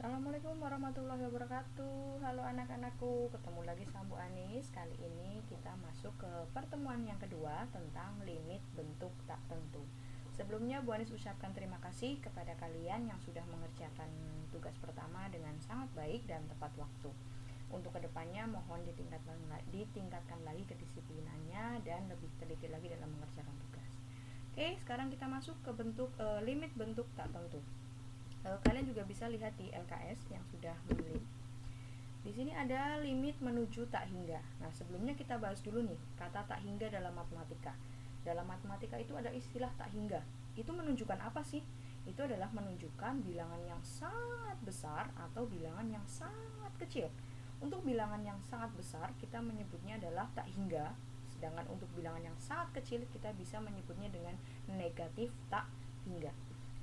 Assalamualaikum warahmatullahi wabarakatuh. Halo anak-anakku, ketemu lagi sama Bu Anis. Kali ini kita masuk ke pertemuan yang kedua tentang limit bentuk tak tentu. Sebelumnya Bu Anis ucapkan terima kasih kepada kalian yang sudah mengerjakan tugas pertama dengan sangat baik dan tepat waktu. Untuk kedepannya mohon ditingkatkan lagi kedisiplinannya dan lebih teliti lagi dalam mengerjakan tugas. Oke, sekarang kita masuk ke limit bentuk tak tentu. Kalian juga bisa lihat di LKS yang sudah menulis. Di sini ada limit menuju tak hingga. Nah, sebelumnya kita bahas dulu nih kata tak hingga dalam matematika. Dalam matematika itu ada istilah tak hingga. Itu menunjukkan apa sih? Itu adalah menunjukkan bilangan yang sangat besar atau bilangan yang sangat kecil. Untuk bilangan yang sangat besar kita menyebutnya adalah tak hingga. Sedangkan untuk bilangan yang sangat kecil kita bisa menyebutnya dengan negatif tak hingga.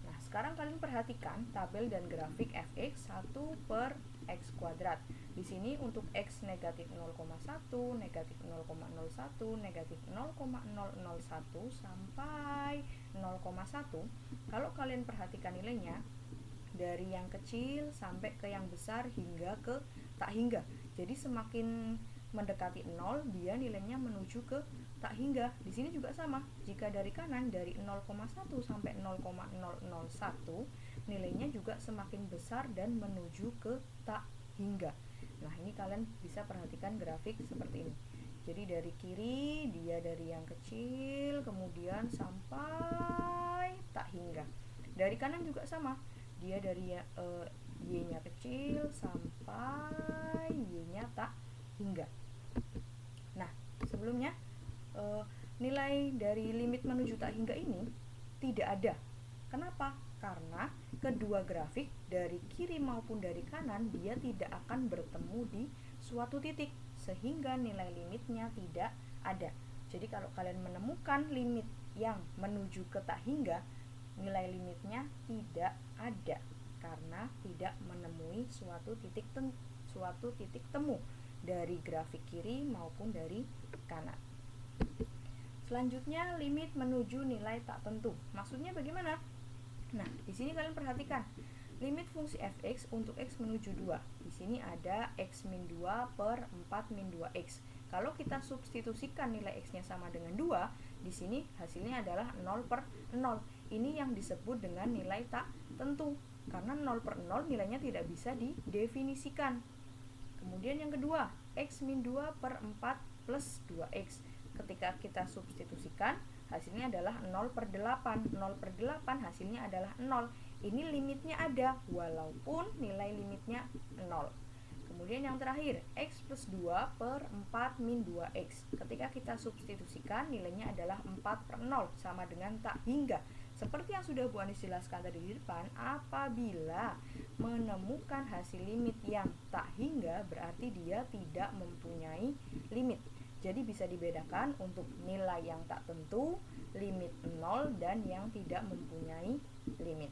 Nah, sekarang kalian perhatikan tabel dan grafik fx 1 per x kuadrat. Di sini untuk x negatif 0,1, negatif 0,01, negatif 0,001 sampai 0,1. Kalau kalian perhatikan nilainya dari yang kecil sampai ke yang besar hingga ke tak hingga. Jadi semakin mendekati 0, dia nilainya menuju ke tak hingga. Di sini juga sama. Jika dari kanan dari 0,1 sampai 0,001, nilainya juga semakin besar dan menuju ke tak hingga. Nah, ini kalian bisa perhatikan grafik seperti ini. Jadi dari kiri dia dari yang kecil kemudian sampai tak hingga. Dari kanan juga sama. Dia dari y-nya kecil sampai y-nya tak hingga. Nah, sebelumnya nilai dari limit menuju tak hingga ini tidak ada. Kenapa? Karena kedua grafik dari kiri maupun dari kanan dia tidak akan bertemu di suatu titik sehingga nilai limitnya tidak ada. Jadi kalau kalian menemukan limit yang menuju ke tak hingga, nilai limitnya tidak ada karena tidak menemui suatu titik temu dari grafik kiri maupun dari kanan. Selanjutnya limit menuju nilai tak tentu. Maksudnya bagaimana? Nah, di sini kalian perhatikan limit fungsi fx untuk x menuju 2. Di sini ada x min 2 per 4 min 2x. Kalau kita substitusikan nilai x-nya sama dengan 2, di sini hasilnya adalah 0 per 0. Ini yang disebut dengan nilai tak tentu. Karena 0 per 0 nilainya tidak bisa didefinisikan. Kemudian yang kedua, x min 2 per 4 plus 2x. Ketika kita substitusikan, hasilnya adalah 0 per 8. 0 per 8 hasilnya adalah 0. Ini limitnya ada, walaupun nilai limitnya 0. Kemudian yang terakhir, x plus 2 per 4 min 2x. Ketika kita substitusikan, nilainya adalah 4 per 0, sama dengan tak hingga. Seperti yang sudah Bu Anis jelaskan tadi di depan, apabila menemukan hasil limit yang tak hingga, berarti dia tidak mempunyai limit. Jadi bisa dibedakan untuk nilai yang tak tentu, limit 0, dan yang tidak mempunyai limit.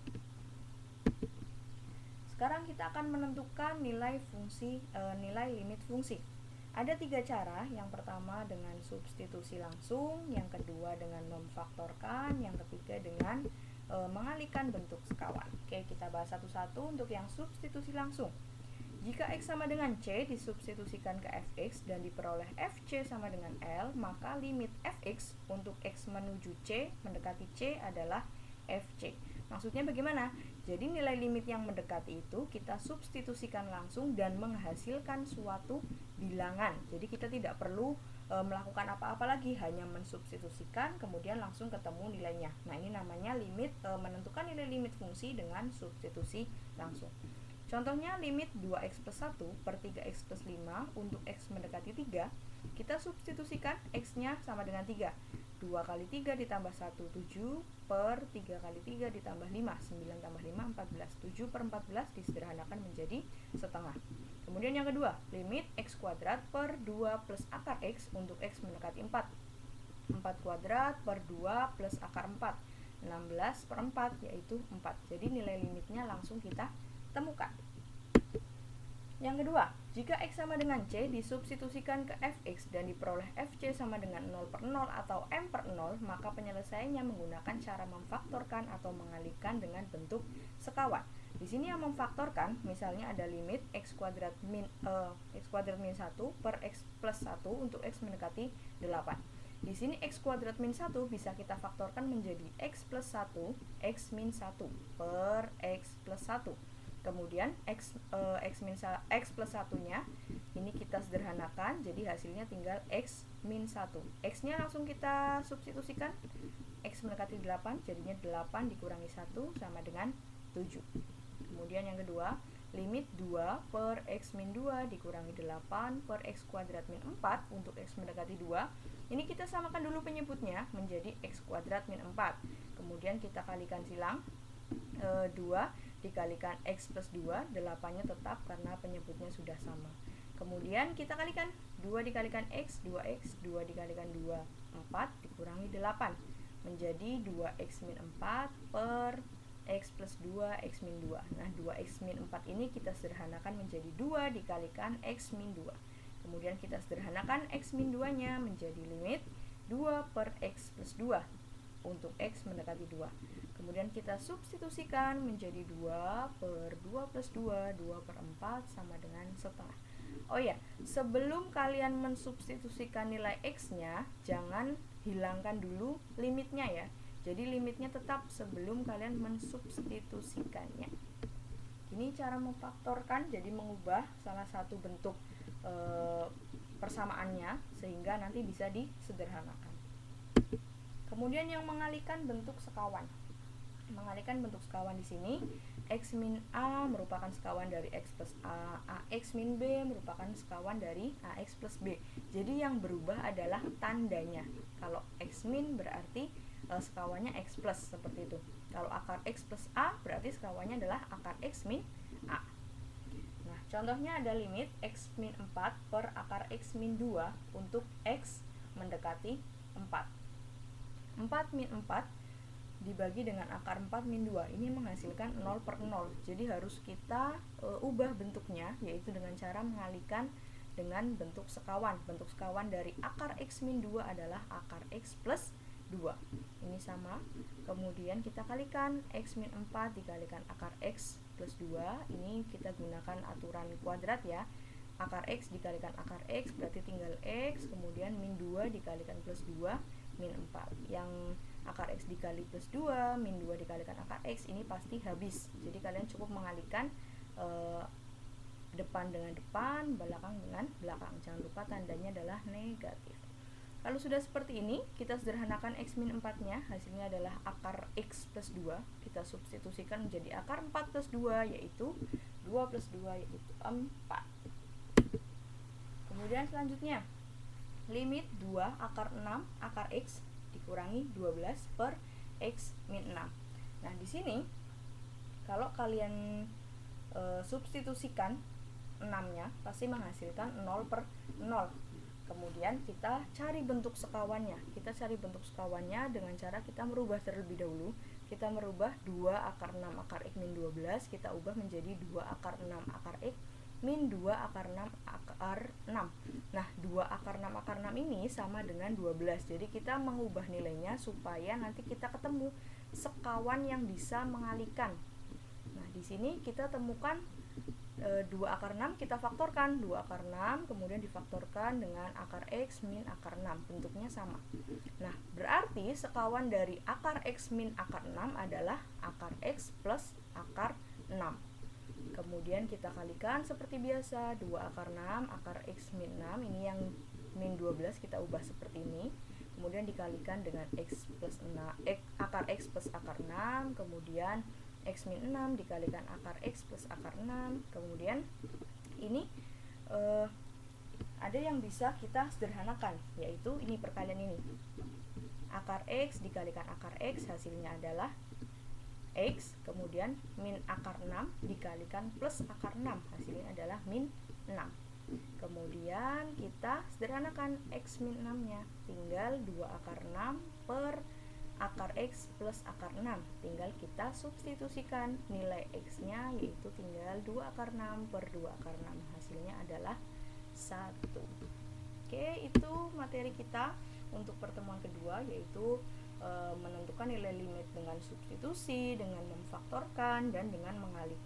Sekarang kita akan menentukan nilai limit fungsi. Ada 3 cara. Yang pertama dengan substitusi langsung, yang kedua dengan memfaktorkan, yang ketiga dengan mengalihkan bentuk sekawan. Oke, kita bahas satu-satu. Untuk yang substitusi langsung, jika x sama dengan c disubstitusikan ke fx dan diperoleh fc sama dengan L, maka limit fx untuk x menuju c mendekati c adalah fc. Maksudnya bagaimana? Jadi nilai limit yang mendekati itu kita substitusikan langsung dan menghasilkan suatu bilangan. Jadi kita tidak perlu melakukan apa-apa lagi, hanya mensubstitusikan kemudian langsung ketemu nilainya. Nah, ini namanya limit menentukan nilai limit fungsi dengan substitusi langsung. Contohnya limit 2x plus 1 per 3x plus 5 untuk x mendekati 3, kita substitusikan x-nya sama dengan 3. 2 kali 3 ditambah 1, 7 per 3 kali 3 ditambah 5, 9 tambah 5, 14. 7 per 14 disederhanakan menjadi setengah. Kemudian yang kedua, limit x kuadrat per 2 plus akar x untuk x mendekati 4. 4 kuadrat per 2 plus akar 4. 16 per 4 yaitu 4. Jadi nilai limitnya langsung kita temukan. Yang kedua, jika x sama dengan c disubstitusikan ke fx dan diperoleh fc sama dengan 0 per 0 atau m per 0, maka penyelesaiannya menggunakan cara memfaktorkan atau mengalihkan dengan bentuk sekawan. Di sini yang memfaktorkan, misalnya ada limit x kuadrat min 1 per x plus 1 untuk x mendekati 8. Di sini x kuadrat min 1 bisa kita faktorkan menjadi x plus 1, x min 1 per x plus 1. Kemudian x plus 1-nya ini kita sederhanakan, jadi hasilnya tinggal x min 1. X-nya langsung kita substitusikan, x mendekati 8, jadinya 8 dikurangi 1 sama dengan 7. Kemudian yang kedua, limit 2 per x min 2 dikurangi 8 per x kuadrat min 4 untuk x mendekati 2. Ini kita samakan dulu penyebutnya menjadi x kuadrat min 4. Kemudian kita kalikan silang, 2 dikalikan x plus 2, 8-nya tetap karena penyebutnya sudah sama. Kemudian kita kalikan 2 dikalikan x, 2x, 2 dikalikan 2, 4 dikurangi 8 menjadi 2x min 4 per x plus 2 x min 2. Nah, 2x min 4 ini kita sederhanakan menjadi 2 dikalikan x min 2. Kemudian kita sederhanakan x min 2-nya menjadi limit 2 per x plus 2 untuk x mendekati 2. Kemudian kita substitusikan menjadi 2 per 2 plus 2, 2 per 4 sama dengan setengah. Oh ya, sebelum kalian mensubstitusikan nilai x-nya, jangan hilangkan dulu limitnya ya. Jadi limitnya tetap sebelum kalian mensubstitusikannya. Ini cara memfaktorkan, jadi mengubah salah satu bentuk persamaannya sehingga nanti bisa disederhanakan. Kemudian yang mengalihkan bentuk sekawan. Mengalihkan bentuk sekawan di sini, x min a merupakan sekawan dari x plus a, ax min b merupakan sekawan dari ax plus b. Jadi yang berubah adalah tandanya. Kalau x min berarti sekawannya x plus, seperti itu. Kalau akar x plus a berarti sekawannya adalah akar x min a. Nah, contohnya ada limit x min 4 per akar x min 2 untuk x mendekati 4. 4 min 4 dibagi dengan akar 4 min 2 ini menghasilkan 0 per 0. Jadi harus kita ubah bentuknya, yaitu dengan cara mengalihkan dengan bentuk sekawan. Bentuk sekawan dari akar x min 2 adalah akar x plus 2. Ini sama. Kemudian kita kalikan x min 4 dikalikan akar x plus 2. Ini kita gunakan aturan kuadrat ya. Akar x dikalikan akar x berarti tinggal x, kemudian min 2 dikalikan plus 2 min 4. Yang akar x dikali plus 2, min 2 dikalikan akar x ini pasti habis. Jadi kalian cukup mengalihkan depan dengan depan, belakang dengan belakang. Jangan lupa tandanya adalah negatif. Kalau sudah seperti ini, kita sederhanakan x min 4-nya, hasilnya adalah akar x plus 2. Kita substitusikan menjadi akar 4 plus 2, yaitu 2 plus 2, yaitu 4. Kemudian selanjutnya, limit 2 akar 6 akar x dikurangi 12 per x min 6. Nah, di sini, kalau kalian substitusikan 6-nya, pasti menghasilkan 0 per 0. Kemudian kita cari bentuk sekawannya. Kita cari bentuk sekawannya dengan cara kita merubah terlebih dahulu. Kita merubah 2 akar 6 akar x min 12, kita ubah menjadi 2 akar 6 akar x min 2 akar 6 akar 6. Nah, 2 akar 6 akar 6 ini sama dengan 12. Jadi kita mengubah nilainya supaya nanti kita ketemu sekawan yang bisa mengalihkan. Nah, di sini kita temukan 2 akar 6 kita faktorkan, 2 akar 6 kemudian difaktorkan dengan akar x min akar 6, bentuknya sama. Nah, berarti sekawan dari akar x min akar 6 adalah akar x plus akar 6. Kemudian kita kalikan seperti biasa, 2 akar 6 akar x min 6, ini yang min 12 kita ubah seperti ini. Kemudian dikalikan dengan x plus 6, akar x plus akar 6, kemudian x min 6 dikalikan akar x plus akar 6. Kemudian ini ada yang bisa kita sederhanakan, yaitu ini perkalian ini. Akar x dikalikan akar x hasilnya adalah x, kemudian min akar 6 dikalikan plus akar 6 hasilnya adalah min 6. Kemudian kita sederhanakan x min 6-nya, tinggal 2 akar 6 per akar x plus akar 6. Tinggal kita substitusikan nilai x-nya, yaitu tinggal 2 akar 6 per 2 akar 6. Hasilnya adalah 1. Oke, itu materi kita untuk pertemuan kedua, yaitu menentukan nilai limit dengan substitusi, dengan memfaktorkan, dan dengan mengalihkan.